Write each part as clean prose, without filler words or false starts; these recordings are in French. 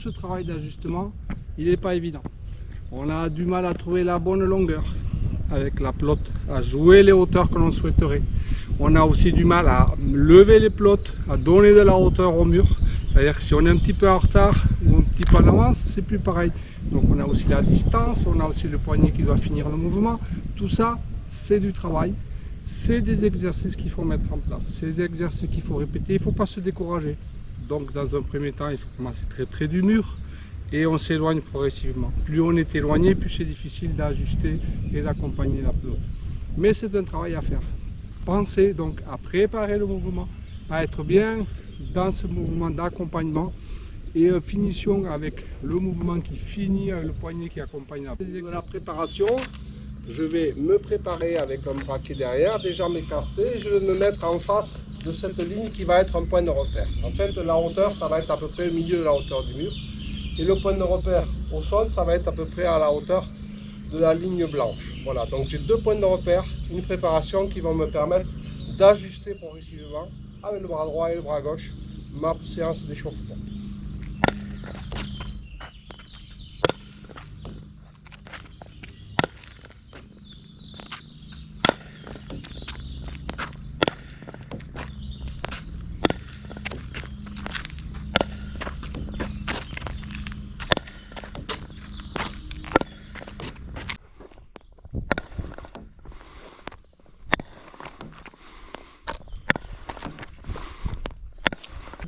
ce travail d'ajustement, il n'est pas évident. On a du mal à trouver la bonne longueur avec la pelote, à jouer les hauteurs que l'on souhaiterait. On a aussi du mal à lever les pelotes, à donner de la hauteur au mur. C'est-à-dire que si on est un petit peu en retard ou un petit peu en avance, c'est plus pareil. Donc on a aussi la distance, on a aussi le poignet qui doit finir le mouvement. Tout ça, c'est du travail. C'est des exercices qu'il faut mettre en place. C'est des exercices qu'il faut répéter. Il ne faut pas se décourager. Donc dans un premier temps, il faut commencer très près du mur et on s'éloigne progressivement. Plus on est éloigné, plus c'est difficile d'ajuster et d'accompagner la pelote. Mais c'est un travail à faire. Pensez donc à préparer le mouvement, à être bien dans ce mouvement d'accompagnement et finition avec le mouvement qui finit avec le poignet qui accompagne la préparation. Je vais me préparer avec un bras qui est derrière, des jambes écartées, je vais me mettre en face de cette ligne qui va être un point de repère. En fait, la hauteur, ça va être à peu près au milieu de la hauteur du mur. Et le point de repère au sol, ça va être à peu près à la hauteur de la ligne blanche. Voilà, donc j'ai deux points de repère, une préparation qui vont me permettre d'ajuster progressivement avec le bras droit et le bras gauche ma séance d'échauffement.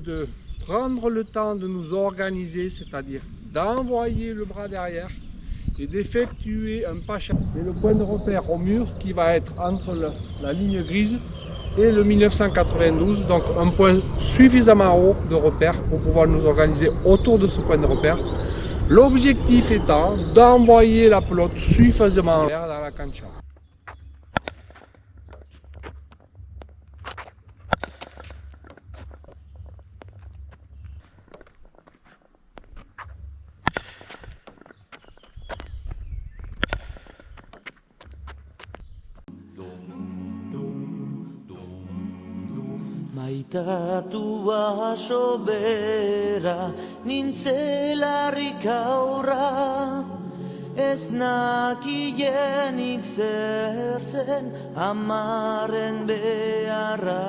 De prendre le temps de nous organiser, c'est-à-dire d'envoyer le bras derrière et d'effectuer un pas chaque. Et le point de repère au mur qui va être entre la ligne grise et le 1992, donc un point suffisamment haut de repère pour pouvoir nous organiser autour de ce point de repère. L'objectif étant d'envoyer la pelote suffisamment vers dans la cancha. Maitatua sobera nintzelarrik aurra, ez nakienik zertzen amaren beharra.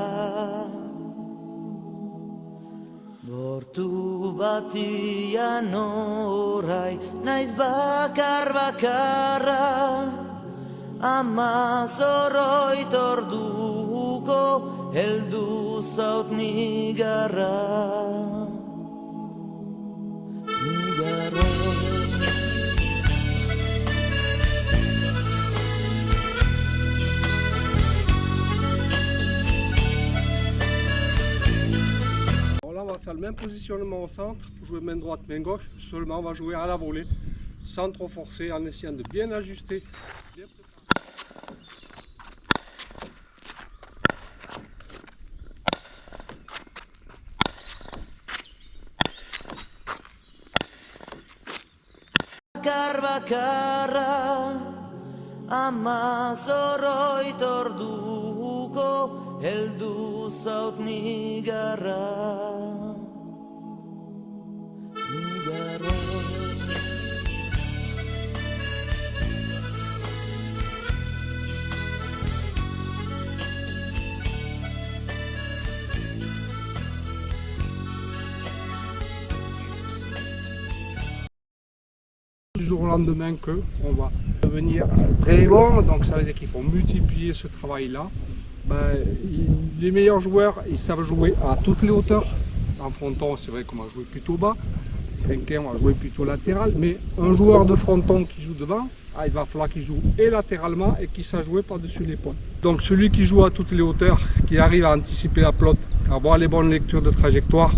Bortu batian orai naiz bakar bakarra, ama zoroit orduko heldu zaut nigarra. Là, on va faire le même positionnement au centre pour jouer main droite, main gauche. Seulement, on va jouer à la volée sans trop forcer, en essayant de bien ajuster. Bakarra, ama zoroit orduko heldu zaut nigarra. Du jour au lendemain qu'on va devenir très bon, donc ça veut dire qu'il faut multiplier ce travail là. Les meilleurs joueurs, ils savent jouer à toutes les hauteurs. En fronton, c'est vrai qu'on va jouer plutôt bas, trinquet, on va jouer plutôt latéral, mais un joueur de fronton qui joue devant, il va falloir qu'il joue et latéralement et qu'il sache jouer par-dessus l'épaule. Donc celui qui joue à toutes les hauteurs, qui arrive à anticiper la pelote, à avoir les bonnes lectures de trajectoire,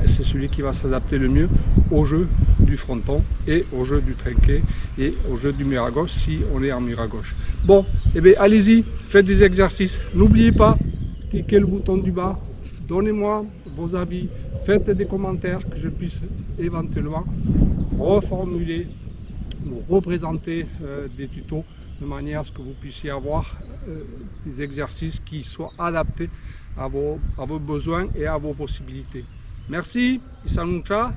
c'est celui qui va s'adapter le mieux au jeu du fronton et au jeu du trinquet et au jeu du mur à gauche si on est en mur à gauche. Bon, eh bien allez-y, faites des exercices. N'oubliez pas, cliquez le bouton du bas, donnez-moi vos avis, faites des commentaires que je puisse éventuellement reformuler ou représenter des tutos de manière à ce que vous puissiez avoir des exercices qui soient adaptés à vos besoins et à vos possibilités. Merci, Issa Nuncha.